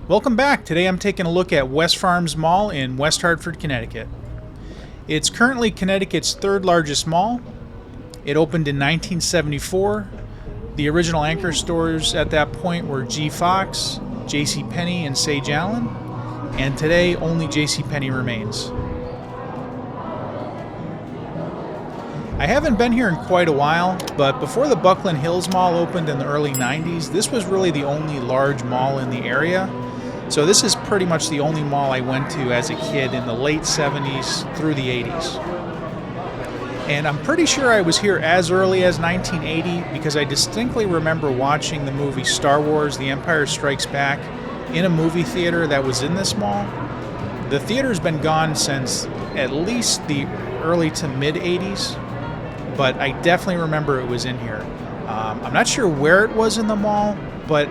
Welcome back. Today I'm taking a look at Westfarms Mall in West Hartford, Connecticut. It's currently Connecticut's third largest mall. It opened in 1974. The original anchor stores at that point were G. Fox, J.C. Penney, and Sage Allen, and today only J.C. Penney remains. I haven't been here in quite a while, but before the Buckland Hills Mall opened in the early 90s, this was really the only large mall in the area. So this is pretty much the only mall I went to as a kid in the late 70s through the 80s. And I'm pretty sure I was here as early as 1980 because I distinctly remember watching the movie Star Wars: The Empire Strikes Back in a movie theater that was in this mall. The theater's been gone since at least the early to mid 80s, but I definitely remember it was in here. I'm not sure where it was in the mall, but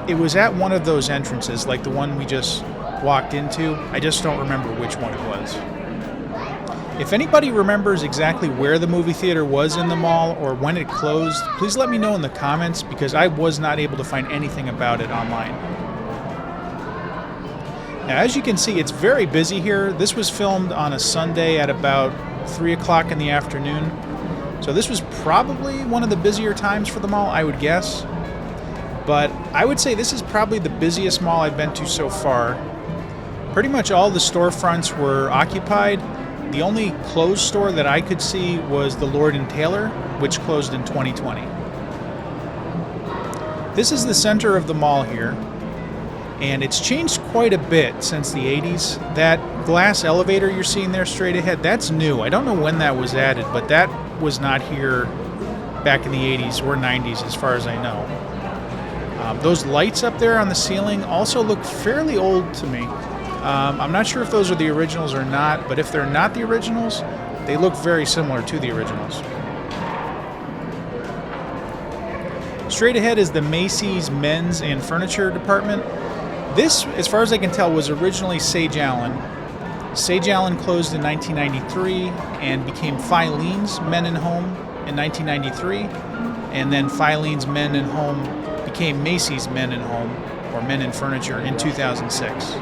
it was at one of those entrances, like the one we just walked into. I just don't remember which one it was. If anybody remembers exactly where the movie theater was in the mall or when it closed, please let me know in the comments because I was not able to find anything about it online. Now, as you can see, it's very busy here. This was filmed on a Sunday at about 3 o'clock in the afternoon. So this was probably one of the busier times for the mall, I would guess. But I would say this is probably the busiest mall I've been to so far. Pretty much all the storefronts were occupied. The only closed store that I could see was the Lord & Taylor, which closed in 2020. This is the center of the mall here, and it's changed quite a bit since the 80s. That glass elevator you're seeing there straight ahead, that's new. I don't know when that was added, but that was not here back in the 80s or 90s as far as I know. Those lights up there on the ceiling also look fairly old to me. I'm not sure if those are the originals or not, but if they're not the originals, they look very similar to the originals. Straight ahead is the Macy's men's and furniture department. This, as far as I can tell, was originally Sage Allen. Sage Allen closed in 1993 and became Filene's Men and Home in 1993, and then Filene's Men and Home became Macy's Men and Home, or Men and Furniture, in 2006.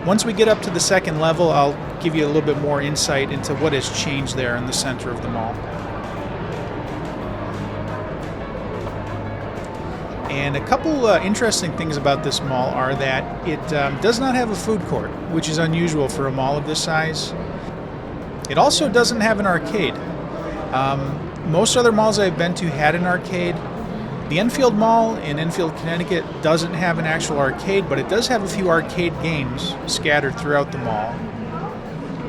Once we get up to the second level, I'll give you a little bit more insight into what has changed there in the center of the mall. And a couple interesting things about this mall are that it does not have a food court, which is unusual for a mall of this size. It also doesn't have an arcade. Most other malls I've been to had an arcade. The Enfield Mall in Enfield, Connecticut doesn't have an actual arcade, but it does have a few arcade games scattered throughout the mall.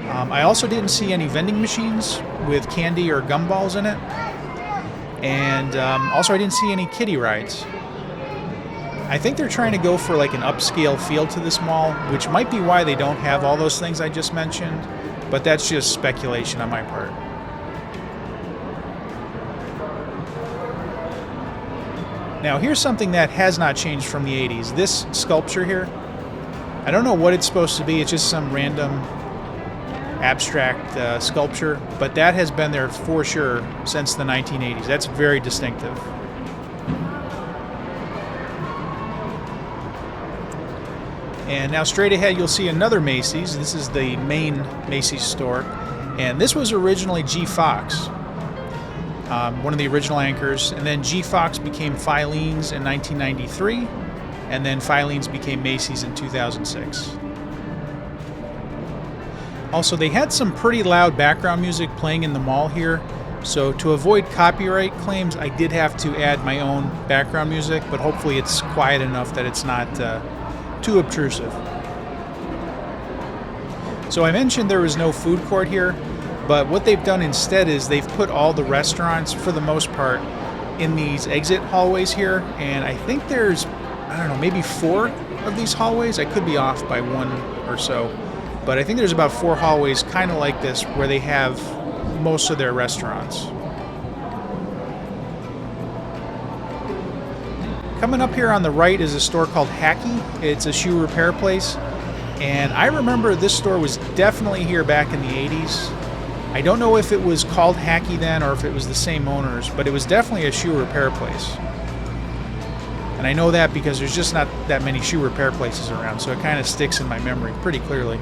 I also didn't see any vending machines with candy or gumballs in it. And also I didn't see any kiddie rides. I think they're trying to go for like an upscale feel to this mall, which might be why they don't have all those things I just mentioned, but that's just speculation on my part. Now, here's something that has not changed from the 80s. This sculpture here, I don't know what it's supposed to be. It's just some random abstract sculpture, but that has been there for sure since the 1980s. That's very distinctive. And now straight ahead, you'll see another Macy's. This is the main Macy's store, and this was originally G. Fox. One of the original anchors, and then G. Fox became Filene's in 1993, and then Filene's became Macy's in 2006. Also, they had some pretty loud background music playing in the mall here, so to avoid copyright claims, I did have to add my own background music, but hopefully it's quiet enough that it's not too obtrusive. So I mentioned there was no food court here. But what they've done instead is they've put all the restaurants, for the most part, in these exit hallways here. And I think there's, I don't know, maybe 4 of these hallways. I could be off by 1 or so. But I think there's about 4 hallways kind of like this where they have most of their restaurants. Coming up here on the right is a store called Hacky. It's a shoe repair place. And I remember this store was definitely here back in the 80s. I don't know if it was called Hacky then or if it was the same owners, but it was definitely a shoe repair place. And I know that because there's just not that many shoe repair places around, so it kind of sticks in my memory pretty clearly.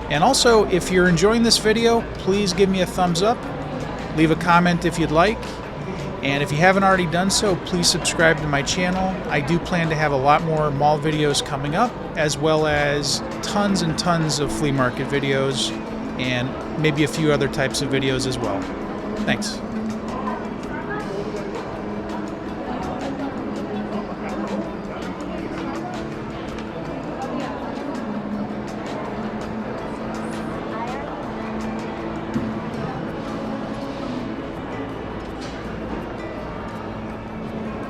And also, if you're enjoying this video, please give me a thumbs up, leave a comment if you'd like, and if you haven't already done so, please subscribe to my channel. I do plan to have a lot more mall videos coming up, as well as tons and tons of flea market videos, and maybe a few other types of videos as well. Thanks.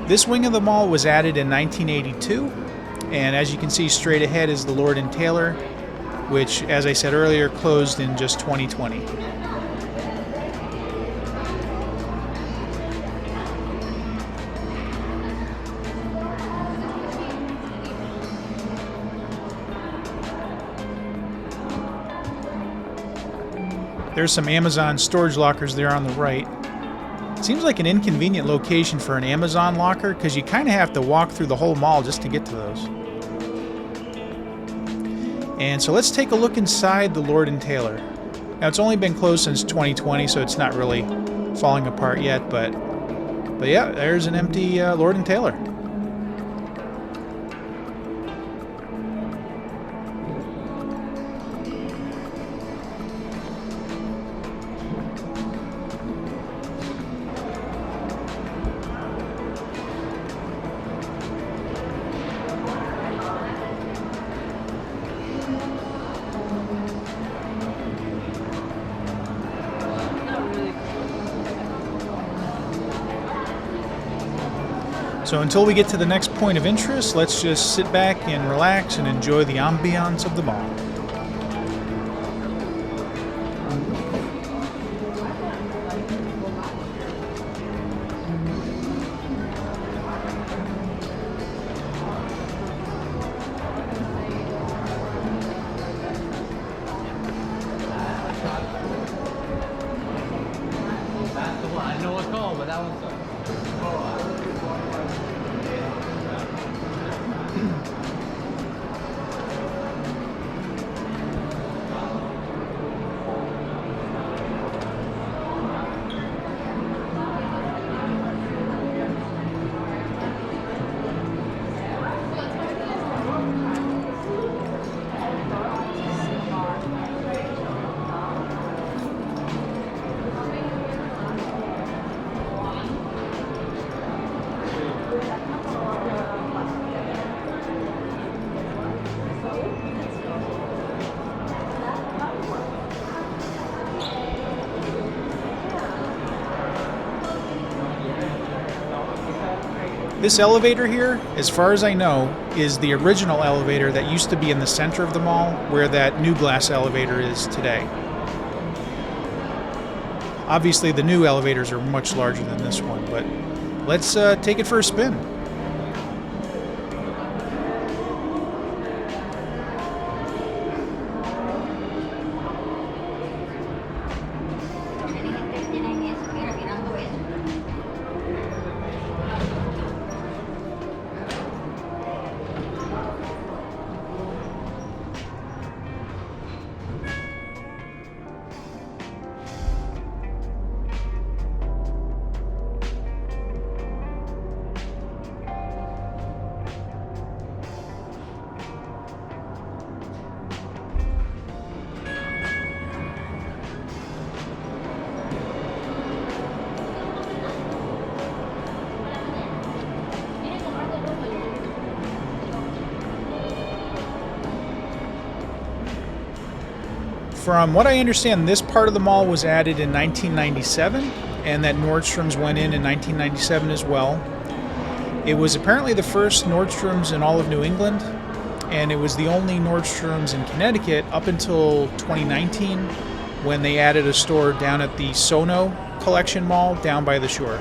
This wing of the mall was added in 1982, and as you can see straight ahead is the Lord & Taylor, which, as I said earlier, closed in just 2020. There's some Amazon storage lockers there on the right. Seems like an inconvenient location for an Amazon locker because you kind of have to walk through the whole mall just to get to those. And so let's take a look inside the Lord & Taylor. Now it's only been closed since 2020, so it's not really falling apart yet, but yeah, there's an empty Lord & Taylor. So until we get to the next point of interest, let's just sit back and relax and enjoy the ambiance of the mall. I know what's called, but that one's This elevator here, as far as I know, is the original elevator that used to be in the center of the mall, where that new glass elevator is today. Obviously, the new elevators are much larger than this one, but let's take it for a spin. From what I understand, this part of the mall was added in 1997, and that Nordstrom's went in 1997 as well. It was apparently the first Nordstrom's in all of New England, and it was the only Nordstrom's in Connecticut up until 2019, when they added a store down at the Sono Collection Mall down by the shore.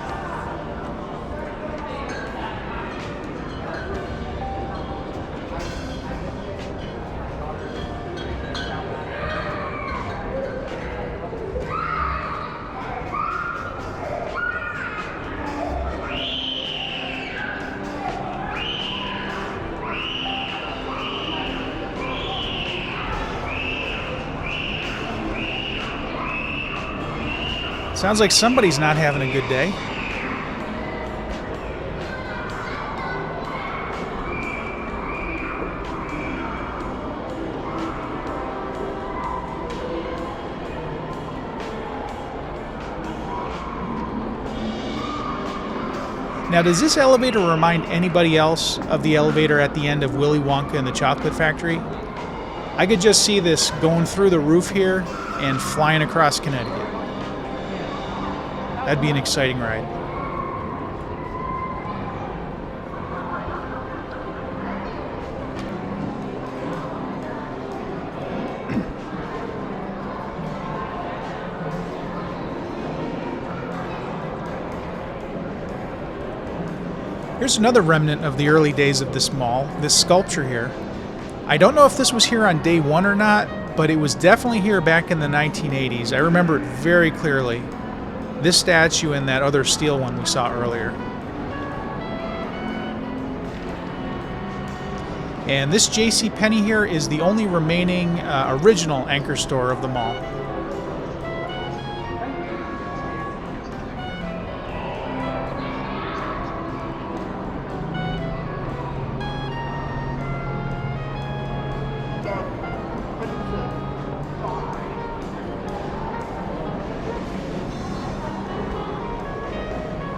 Sounds like somebody's not having a good day. Now, does this elevator remind anybody else of the elevator at the end of Willy Wonka and the Chocolate Factory? I could just see this going through the roof here and flying across Connecticut. That'd be an exciting ride. Here's another remnant of the early days of this mall, this sculpture here. I don't know if this was here on day one or not, but it was definitely here back in the 1980s. I remember it very clearly. This statue and that other steel one we saw earlier. And this JCPenney here is the only remaining original anchor store of the mall.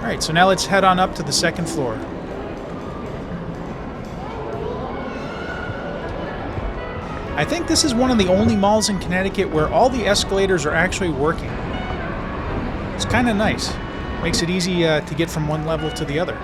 Alright, so now let's head on up to the second floor. I think this is one of the only malls in Connecticut where all the escalators are actually working. It's kind of nice. Makes it easy to get from one level to the other.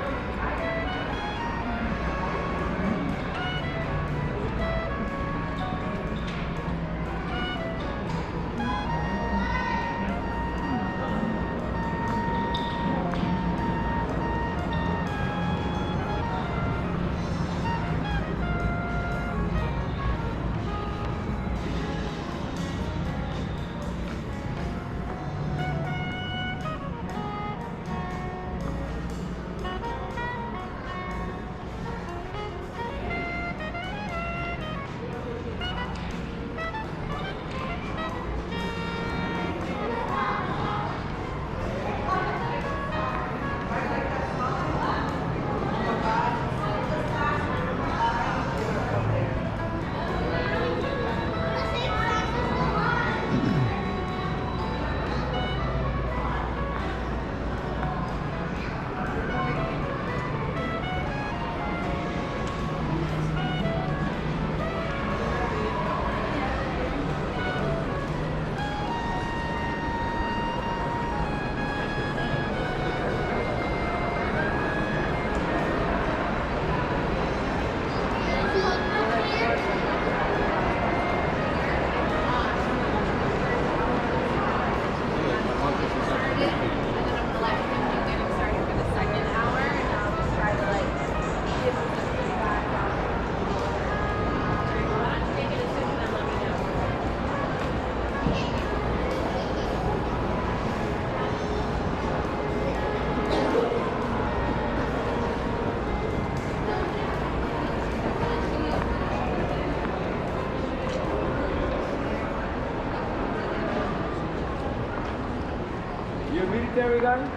Military guy?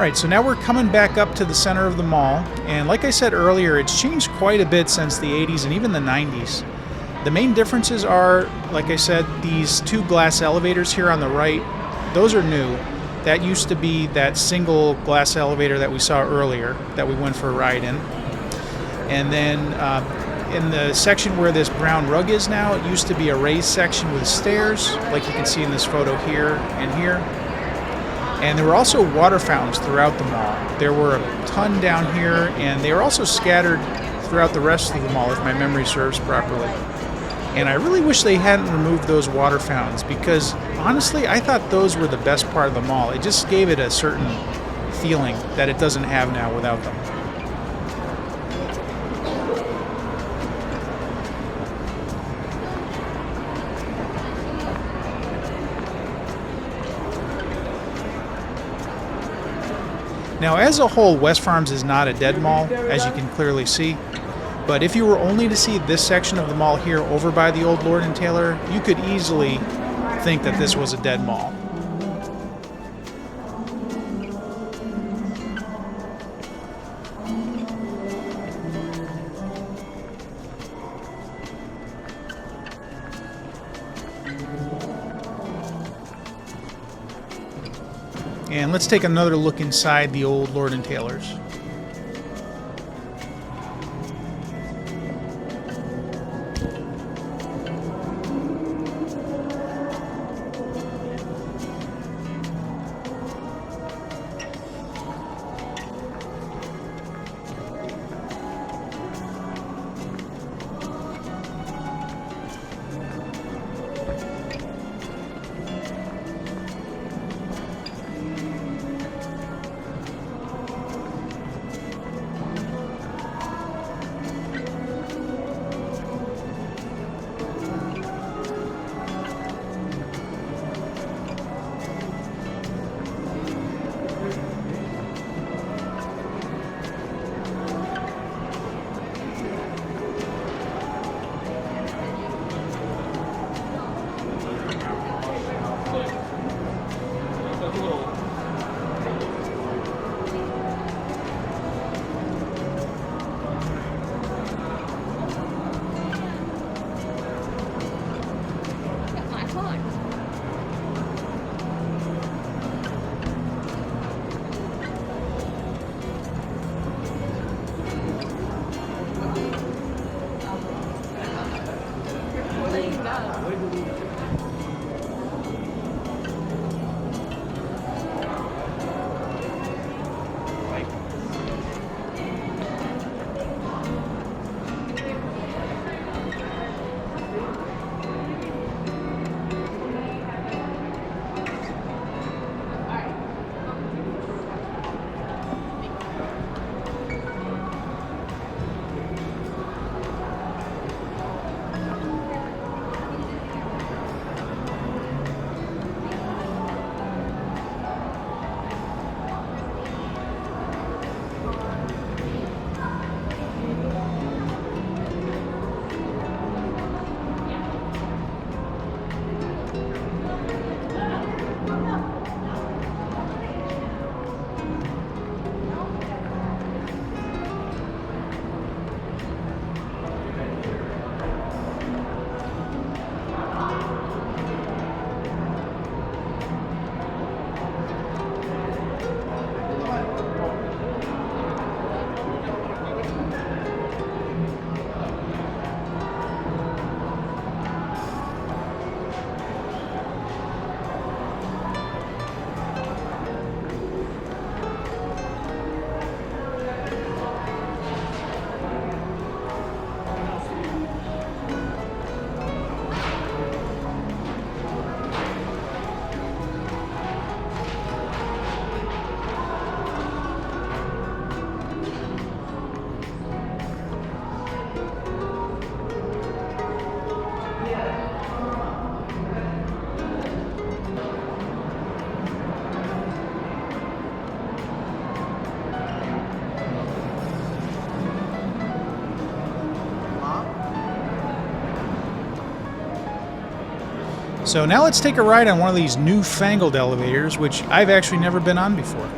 Alright, so now we're coming back up to the center of the mall, and like I said earlier, it's changed quite a bit since the 80s and even the 90s. The main differences are, like I said, these two glass elevators here on the right. Those are new. That used to be that single glass elevator that we saw earlier that we went for a ride in. And then in the section where this brown rug is now, it used to be a raised section with stairs, like you can see in this photo here and here. And there were also water fountains throughout the mall. There were a ton down here, and they were also scattered throughout the rest of the mall, if my memory serves properly. And I really wish they hadn't removed those water fountains, because honestly, I thought those were the best part of the mall. It just gave it a certain feeling that it doesn't have now without them. Now, as a whole, Westfarms is not a dead mall, as you can clearly see. But if you were only to see this section of the mall here over by the old Lord & Taylor, you could easily think that this was a dead mall. And let's take another look inside the old Lord & Taylor's. So now let's take a ride on one of these newfangled elevators, which I've actually never been on before.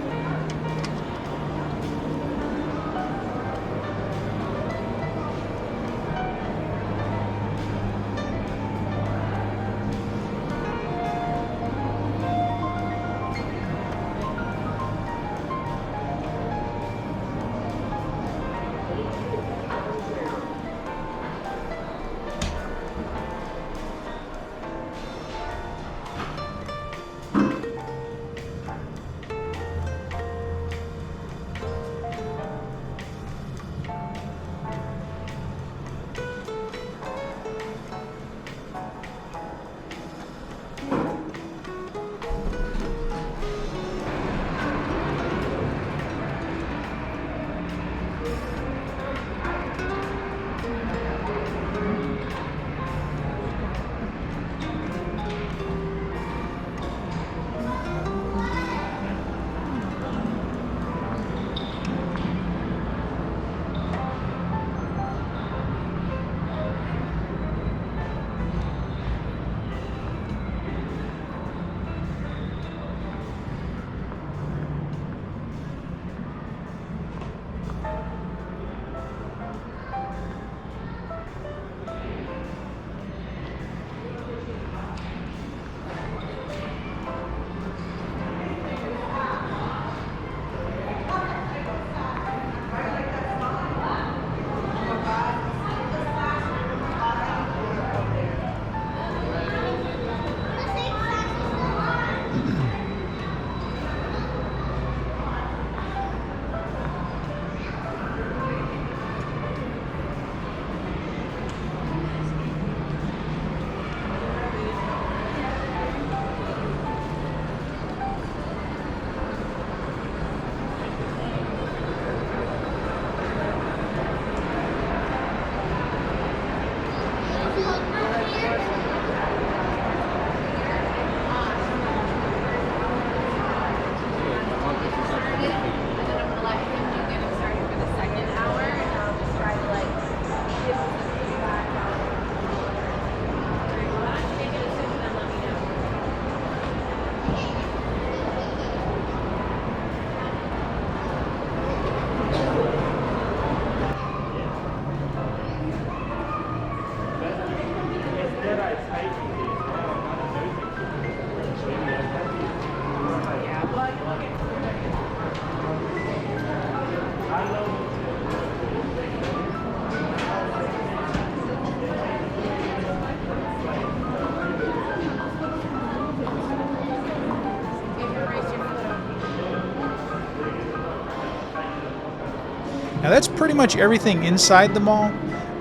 Now that's pretty much everything inside the mall,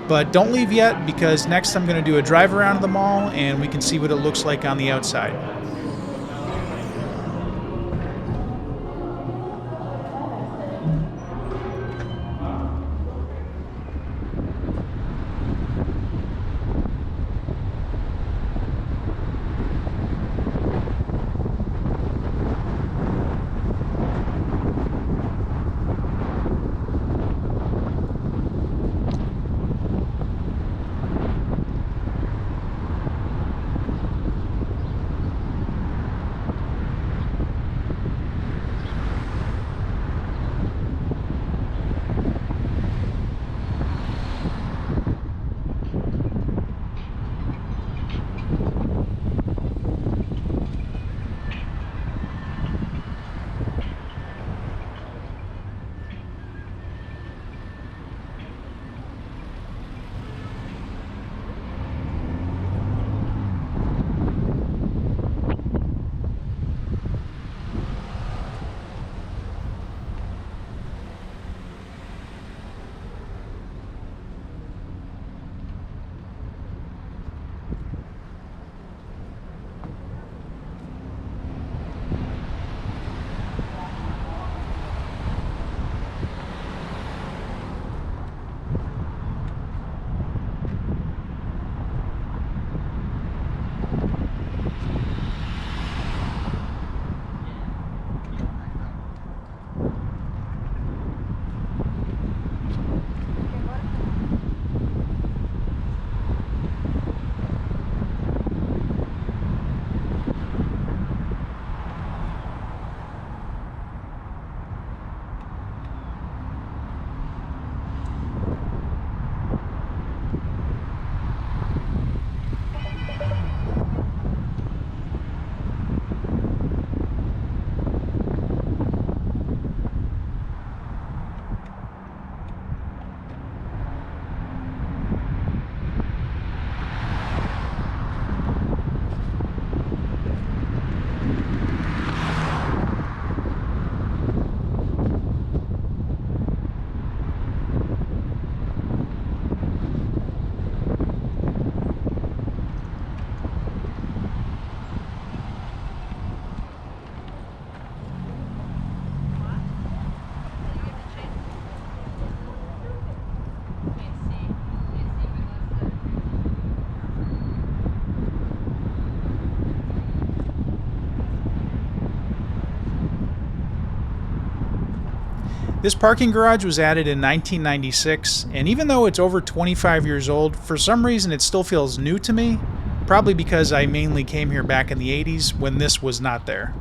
but don't leave yet because next I'm going to do a drive around the mall and we can see what it looks like on the outside. This parking garage was added in 1996, and even though it's over 25 years old, for some reason it still feels new to me, probably because I mainly came here back in the 80s when this was not there.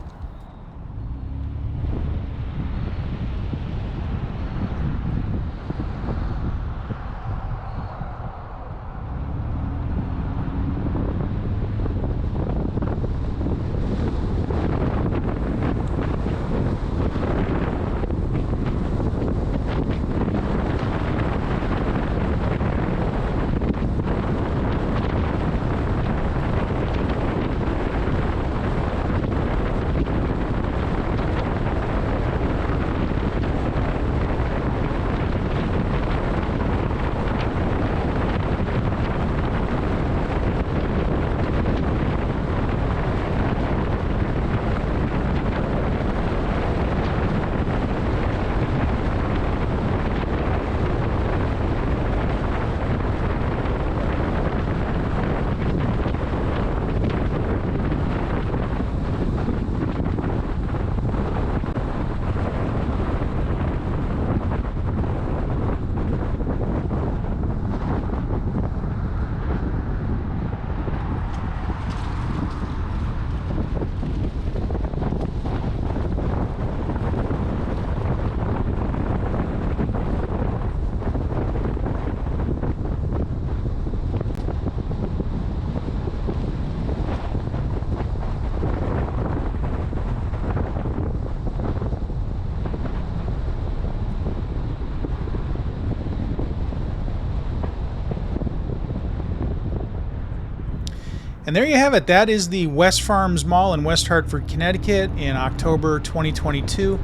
And there you have it. That is the Westfarms Mall in West Hartford, Connecticut in October 2022.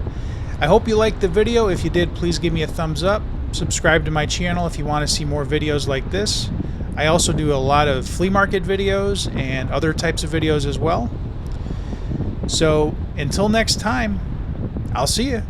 I hope you liked the video. If you did, please give me a thumbs up. Subscribe to my channel if you want to see more videos like this. I also do a lot of flea market videos and other types of videos as well. So until next time, I'll see you.